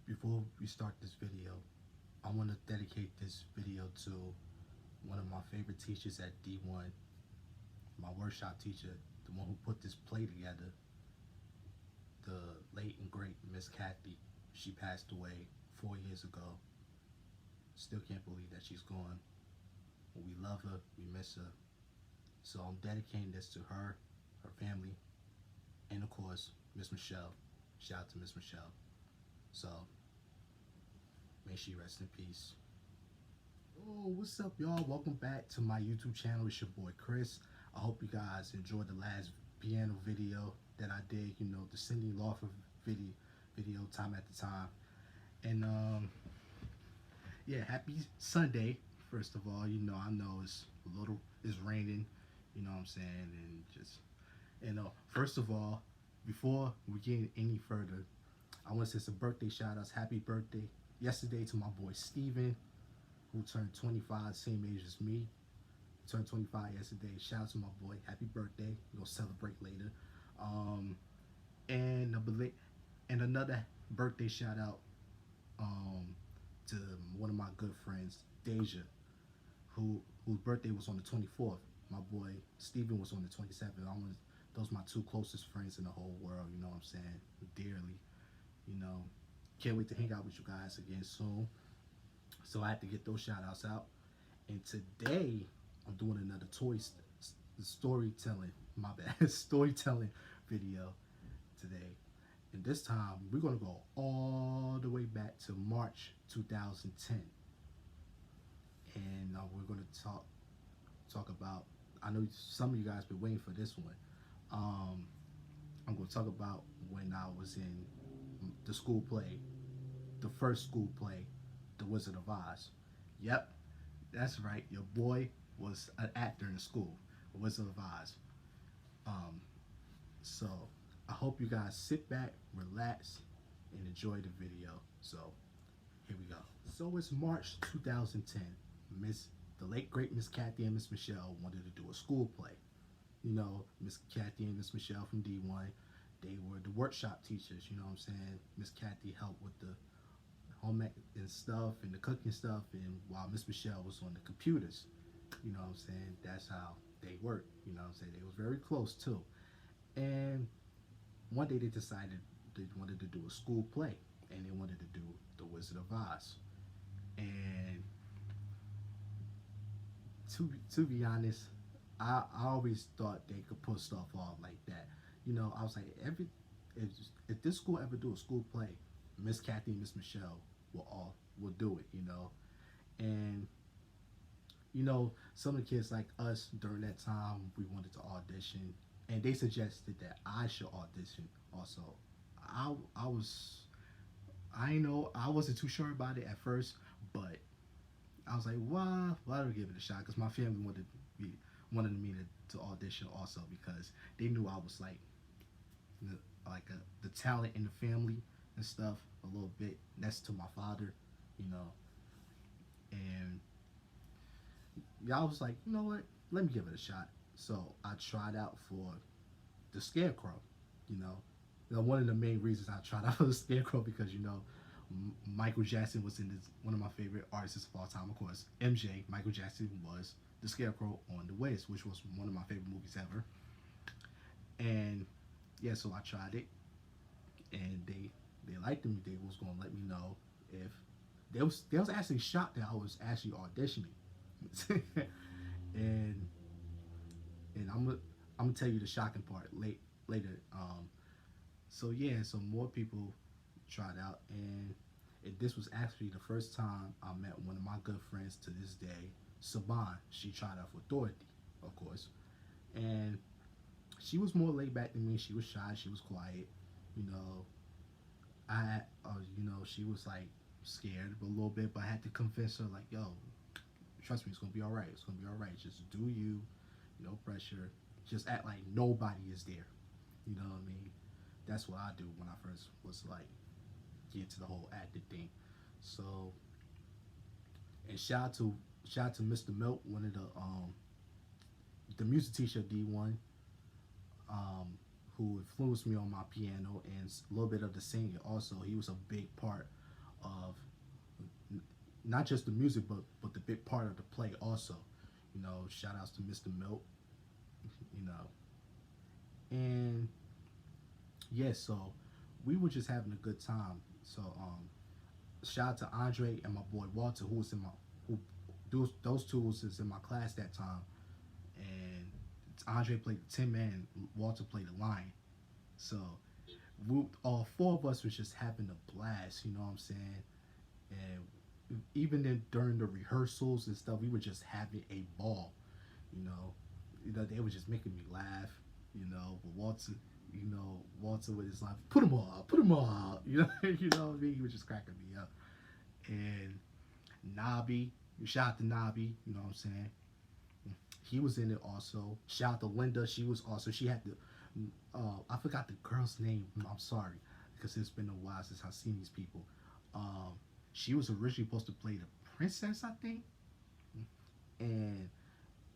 Before we start this video, I want to dedicate this video to one of my favorite teachers at D1, my workshop teacher, the one who put this play together, the late and great Miss Kathy. She passed away 4 years ago. Still can't believe that she's gone. We love her, we miss her. So I'm dedicating this to her, her family, and of course, Miss Michelle. Shout out to Miss Michelle. So may she rest in peace. Oh, what's up, y'all? Welcome back to my YouTube channel. It's your boy Chris. I hope you guys enjoyed the last piano video that I did. You know, the Cindy Lauper video time at the time. And yeah, happy Sunday. First of all, I know it's raining. You know what I'm saying, and just first of all, before we get any further, I want to say some birthday shout outs. Happy birthday yesterday to my boy Steven, who turned 25, same age as me. Turned 25 yesterday. Shout out to my boy. Happy birthday. We'll celebrate later. Um, and another birthday shout out to one of my good friends, Deja, whose birthday was on the 24th. My boy Steven was on the 27th. Those are my two closest friends in the whole world. You know what I'm saying? Dearly. You know, can't wait to hang out with you guys again soon. So I had to get those shout outs out. And today I'm doing another storytelling, my bad, storytelling video today. And this time we're gonna go all the way back to March 2010. And we're gonna talk about, I know some of you guys been waiting for this one. I'm gonna talk about when I was in the school play, the first school play, The Wizard of Oz. Yep, that's right. Your boy was an actor in school, Wizard of Oz. Um, so I hope you guys sit back, relax, and enjoy the video. So here we go. So it's March 2010. The late great Miss Kathy and Miss Michelle wanted to do a school play. You know, Miss Kathy and Miss Michelle from D1, they were the workshop teachers. You know what I'm saying? Miss Kathy helped with the home ec and stuff and the cooking stuff, and while Miss Michelle was on the computers. You know what I'm saying? That's how they worked. You know what I'm saying? They was very close too. And one day they decided they wanted to do a school play, and they wanted to do The Wizard of Oz. And to be honest, I always thought they could pull stuff off like that. You know, I was like, if this school ever do a school play, Miss Kathy and Miss Michelle will do it. You know, and some of the kids like us during that time, we wanted to audition, and they suggested that I should audition also. I was I know I wasn't too sure about it at first, but I was like, why don't I give it a shot? Because my family wanted me to audition also, because they knew I was like the talent in the family and stuff a little bit next to my father, you know. And yeah, I was like, you know what? Let me give it a shot. So I tried out for the Scarecrow. You know, one of the main reasons I tried out for the Scarecrow, because Michael Jackson was in one of my favorite artists of all time, of course. MJ, Michael Jackson, was the Scarecrow on The Wiz, which was one of my favorite movies ever. And yeah, so I tried it, and they liked me. They was gonna let me know if they was actually shocked that I was actually auditioning. and I'm gonna tell you the shocking part later. So yeah, so more people tried out, and this was actually the first time I met one of my good friends to this day, Saban. She tried out for Dorothy, of course, and she was more laid back than me. She was shy. She was quiet. You know, she was like scared a little bit, but I had to convince her, like, yo, trust me, it's gonna be all right. It's gonna be all right. Just do you, no pressure. Just act like nobody is there. You know what I mean? That's what I do when I first was like get to the whole acting thing. So, and shout out to Mr. Milk, one of the music teacher at D1, um, who influenced me on my piano and a little bit of the singing. Also, he was a big part of not just the music, but the big part of the play also. You know, shout outs to Mr. Milk. You know, and yeah, so we were just having a good time. So shout out to Andre and my boy Walter, who was in my who those two was in my class that time, and Andre played the Tin Man, Walter played the Lion. So all four of us was just having a blast. You know what I'm saying? And even during the rehearsals and stuff, we were just having a ball. You know, they were just making me laugh. You know, but Walter with his line, put him all. You know, you know what I mean? He was just cracking me up. And Nabi, shout out to Nabi. You know what I'm saying? He was in it also. Shout out to Linda. She had the I forgot the girl's name. I'm sorry because it's been a while since I've seen these people. Um, she was originally supposed to play the princess, I think, and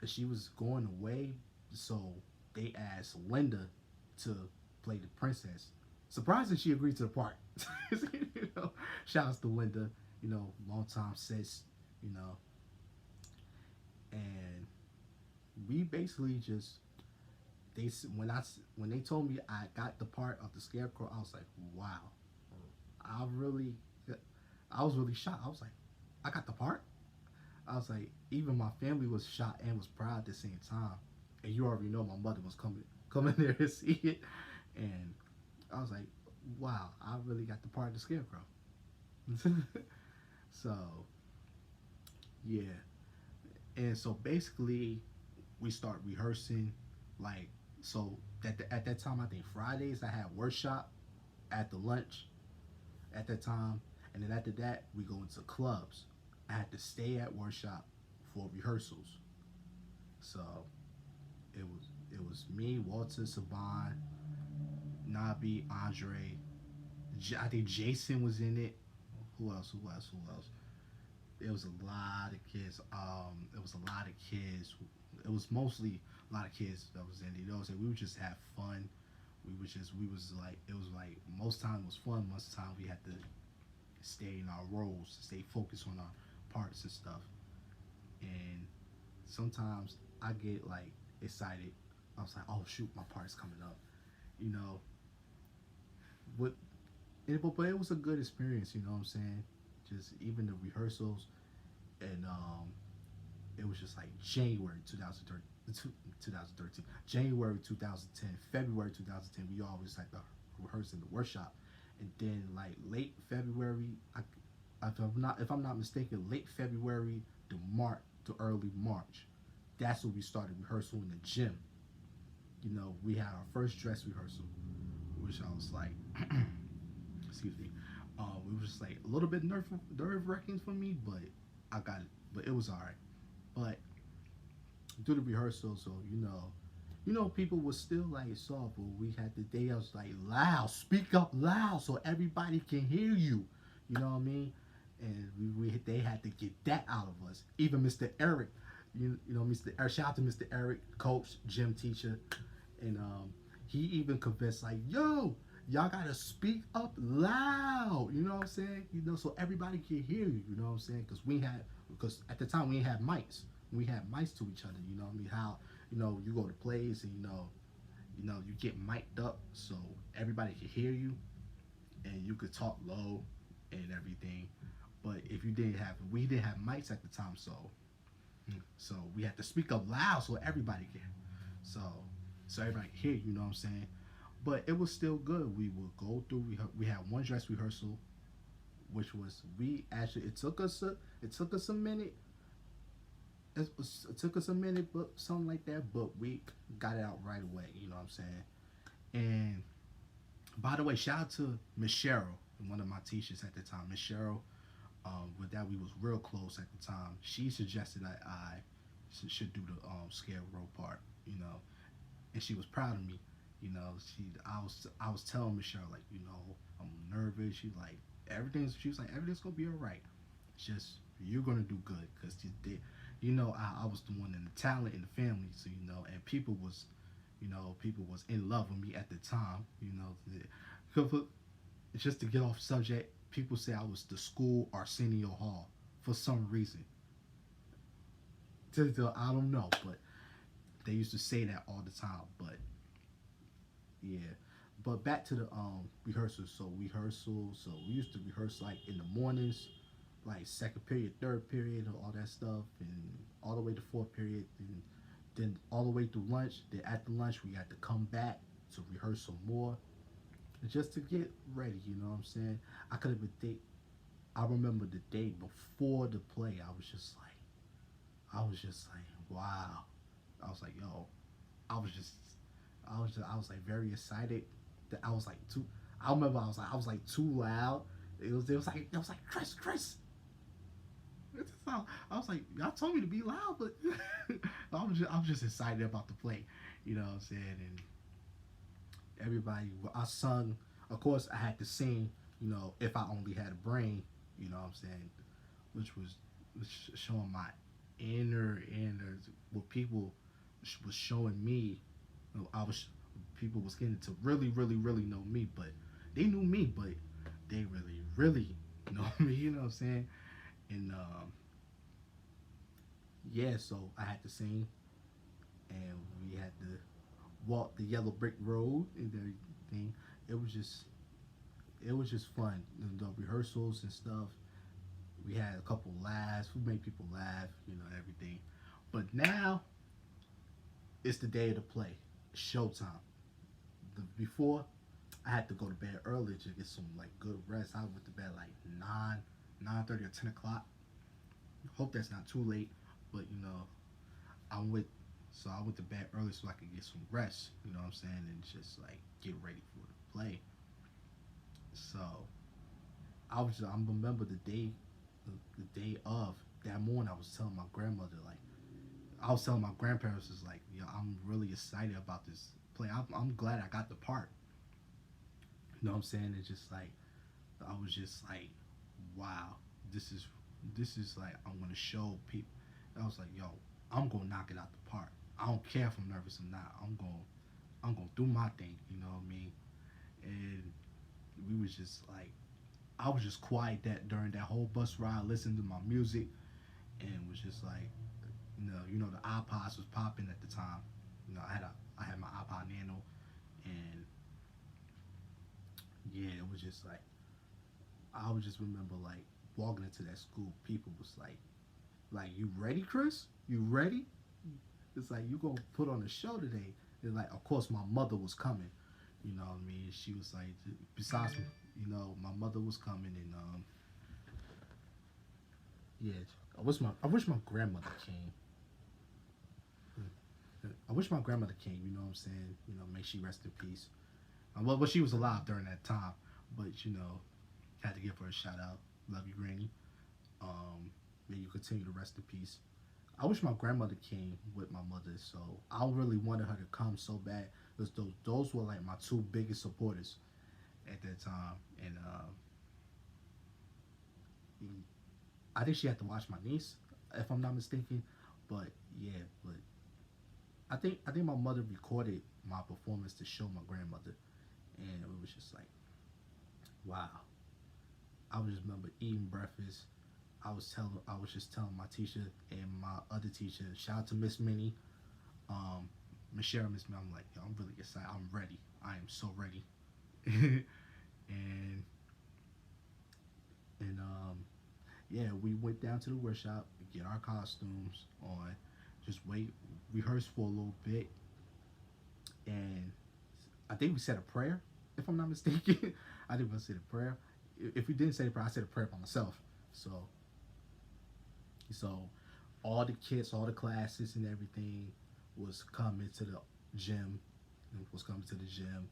she was going away, so they asked Linda to play the princess. Surprisingly, she agreed to the part. You know, shout out to Linda. You know, long time sis. You know, and we basically just they when they told me I got the part of the scarecrow, I was like, wow, I really, I was really shocked. I was like, I got the part. I was like, even my family was shocked and was proud at the same time. And you already know my mother was coming there to see it, and I was like, wow, I really got the part of the scarecrow. So yeah, and so basically we start rehearsing like so at that time I think Fridays I had workshop at the lunch at that time, and then after that we go into clubs. I had to stay at workshop for rehearsals. So it was me, Walter, Saban, Nabi, Andre. I think Jason was in it. Who else? Who else? Who else? It was a lot of kids. It was a lot of kids. It was mostly a lot of kids that was in it. You know what I'm saying? We would just have fun. We was like, it was like, most time it was fun. Most time we had to stay in our roles, stay focused on our parts and stuff. And sometimes I get like excited. I was like, oh shoot, my part's coming up. You know, what? But it was a good experience. You know what I'm saying? Just even the rehearsals, and it was just like January 2013, January 2010, February 2010. We always like the rehearsing the workshop, and then like late February, if I'm not mistaken, late February to early March. That's when we started rehearsal in the gym. You know, we had our first dress rehearsal, which I was like, excuse me, it was just like a little bit nerve wracking for me, but I got it. But it was alright. But do the rehearsal, so people were still like soft. But we had the day I was like loud, speak up loud, so everybody can hear you. You know what I mean? And they had to get that out of us. Even Mr. Eric, Mr. Shout out to Mr. Eric, coach, gym teacher, and he even confessed like, "Yo, y'all gotta speak up loud." You know what I'm saying? So everybody can hear you. You know what I'm saying? Because at the time we didn't have mics. We had mics to each other. You know what I mean? How you go to plays and you get mic'd up so everybody can hear you and you could talk low and everything. But if we didn't have mics at the time, so we had to speak up loud so everybody can. So everybody can hear. You know what I'm saying? But it was still good. We would go through. We had one dress rehearsal, which was it took us a minute. It took us a minute, but something like that. But we got it out right away. You know what I'm saying? And by the way, shout out to Miss Cheryl, one of my teachers at the time. Miss Cheryl, with that we was real close at the time. She suggested that I should do the scarecrow part. And she was proud of me. I was telling Michelle like, I'm nervous. She was like, everything's gonna be all right. It's just you're gonna do good because I was the one in the talent in the family. So and people was in love with me at the time. Just to get off subject, people say I was the school Arsenio Hall for some reason. I don't know, but they used to say that all the time. But yeah, but back to the rehearsals. So we used to rehearse like in the mornings, like second period, third period, and all that stuff, and all the way to fourth period, and then all the way through lunch. Then after lunch, we had to come back to rehearse some more, just to get ready. You know what I'm saying? I could have been think. I remember the day before the play. I was just like, wow. I was like, yo, I was just, I was like very excited. That I was like too. I remember I was like too loud. It was like Chris. I was like, y'all told me to be loud, but I was just excited about the play. You know what I'm saying? And everybody, I sung. Of course, I had to sing. If I only had a brain. You know what I'm saying? Which was showing my inner what people was showing me. I was People was getting to really know me, but they knew me, but they really know me. You know what I'm saying? And yeah, so I had to sing, and we had to walk the yellow brick road and everything. It was just it was just fun. The rehearsals and stuff. We had a couple laughs. We made people laugh, everything. But now it's the day of the play, showtime. Before I had to go to bed early to get some like good rest. I went to bed like 9:30 or 10 o'clock. Hope that's not too late, but I went I went to bed early so I could get some rest. You know what I'm saying, and just like get ready for the play. So I remember the day of that morning. I was telling my grandmother like I was telling my grandparents is like, I'm really excited about this play. I'm glad I got the part. You know what I'm saying? It's just like I was just like, wow, this is like I'm gonna show people. I was like, yo, I'm gonna knock it out the park. I don't care if I'm nervous or not. I'm gonna do my thing. You know what I mean? And we was just like, I was just quiet that during that whole bus ride, listening to my music, and was just like, the iPods was popping at the time. I had my iPod Nano, and yeah, it was just like I would just remember like walking into that school, people was like you ready, Chris? You ready? It's like you gonna put on a show today. And like, of course, my mother was coming. You know what I mean? She was like, besides, my mother was coming, and yeah, I wish my grandmother came. I wish my grandmother came. You know what I'm saying? May she rest in peace. Well, she was alive during that time, but had to give her a shout out. Love you, Granny. May you continue to rest in peace. I wish my grandmother came with my mother, so I really wanted her to come so bad because those were like my two biggest supporters at that time, and I think she had to watch my niece, if I'm not mistaken. But yeah, but I think my mother recorded my performance to show my grandmother, and it was just like, wow. I was just remember eating breakfast. I was just telling my teacher and my other teacher, shout out to Miss Minnie, Miss Sharon, Miss Minnie. I'm like, yo, I'm really excited. I'm ready. I am so ready. and and yeah, we went down to the workshop, get our costumes on, just wait, rehearse for a little bit, and I think we said a prayer, if I'm not mistaken. I think we said a prayer. If we didn't say a prayer, I said a prayer by myself. So, so all the kids, all the classes, and everything was coming to the gym. Was coming to the gym.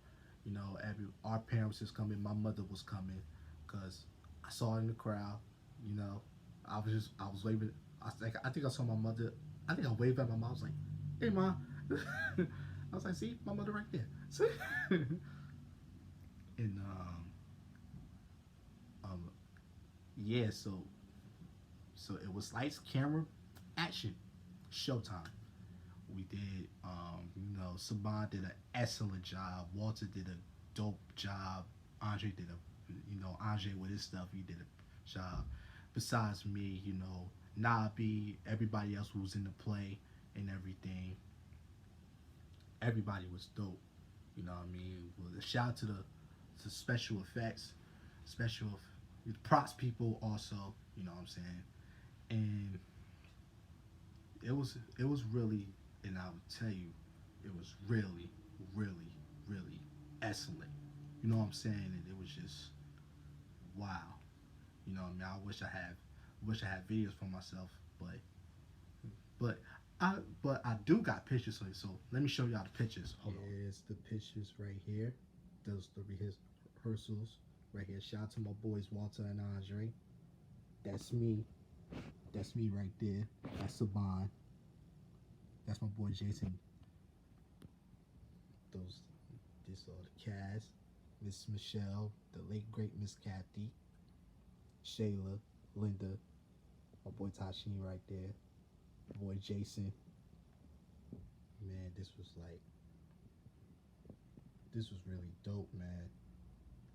Our parents was coming. My mother was coming, cause I saw her in the crowd. You know, I was waving. I think I saw my mother. I think I waved at my mom. I was like, "Hey, mom." I was like, "See, my mother right there." and um, yeah, so it was lights, camera, action, showtime. We did, Saban did an excellent job. Walter did a dope job. Andre did a You know, Andre with his stuff, he did a job. Besides me, you know, Nabi, everybody else who was in the play and everything, everybody was dope. You know what I mean? Well, a shout out to special effects, special props people also. You know what I'm saying? And it was really, and I would tell you, it was really, really, really excellent. You know what I'm saying? And it was just wow. You know what I mean? I wish I had videos for myself, but but I do got pictures of it. So let me show y'all the pictures. Hold on. Here's the pictures right here. Those the rehearsals right here. Shout out to my boys Walter and Andre. That's me. That's me right there. That's Saban. That's my boy Jason. This all the cast. Miss Michelle, the late great Miss Kathy, Shayla, Linda, my boy Tashin right there, my boy Jason. Man, this was really dope, man.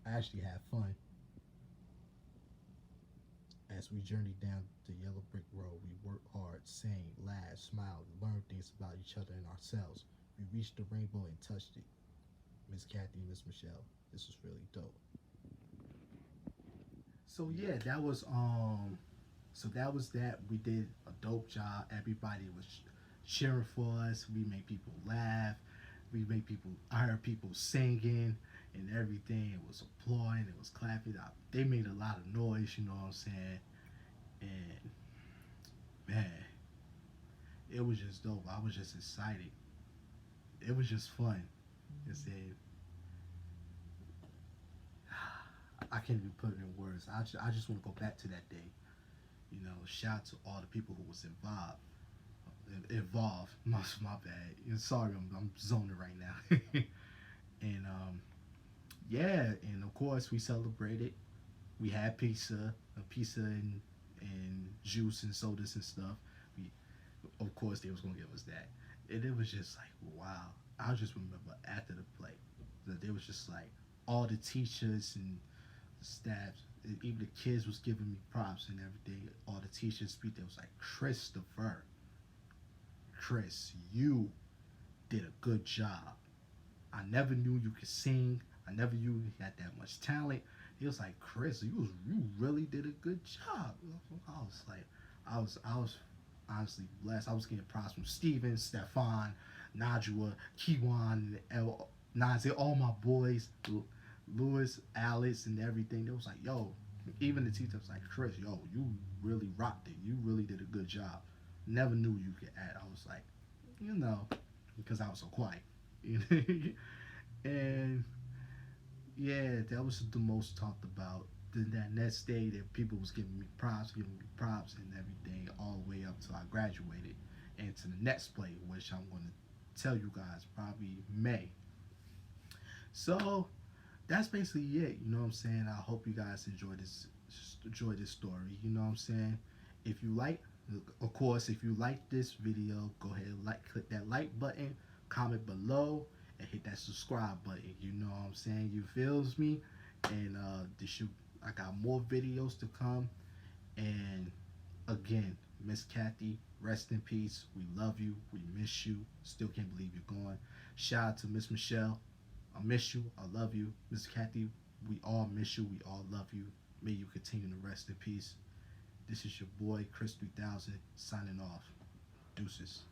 I actually had fun. As we journeyed down the yellow brick road, we worked hard, sang, laughed, smiled, and learned things about each other and ourselves. We reached the rainbow and touched it. Miss Kathy, Miss Michelle, this was really dope. So yeah, that was that. We did a dope job. Everybody was cheering for us. We made people laugh. I heard people singing and everything. It was applauding. It was clapping. They made a lot of noise. You know what I'm saying? And man, it was just dope. I was just excited. It was just fun. It said, I can't even put it in words. I just want to go back to that day. You know, shout out to all the people who was involved. My bad. Sorry, I'm zoning right now. And yeah, and of course we celebrated. We had pizza and juice and sodas and stuff. We, of course, they was gonna give us that, and it was just like wow. I just remember after the play that there was just like all the teachers and the staff, even the kids was giving me props and everything. All the teachers speak. They was like Chris, you did a good job. I never knew you could sing. I never knew you had that much talent. He was like, Chris, you really did a good job. I was honestly blessed. I was getting props from Steven, Stefan, Najwa, Kiwan, Nazi, all my boys, Lewis, Alex, and everything. They was like, yo, even the teacher was like, Chris, yo, you really rocked it. You really did a good job. Never knew you could act. I was like, because I was so quiet. And yeah, that was the most talked about. Then that next day, that people was giving me props and everything, all the way up till I graduated, and to the next play, which I'm going to tell you guys probably May. So that's basically it. You know what I'm saying? I hope you guys enjoy this story. You know what I'm saying? If you like, of course, if you like this video, go ahead and click that like button, comment below, and hit that subscribe button. You know what I'm saying? You feels me? And I got more videos to come. And again, Miss Kathy, rest in peace. We love you. We miss you. Still can't believe you're gone. Shout out to Miss Michelle. I miss you. I love you. Miss Kathy, we all miss you. We all love you. May you continue to rest in peace. This is your boy, Chris 3000, signing off. Deuces.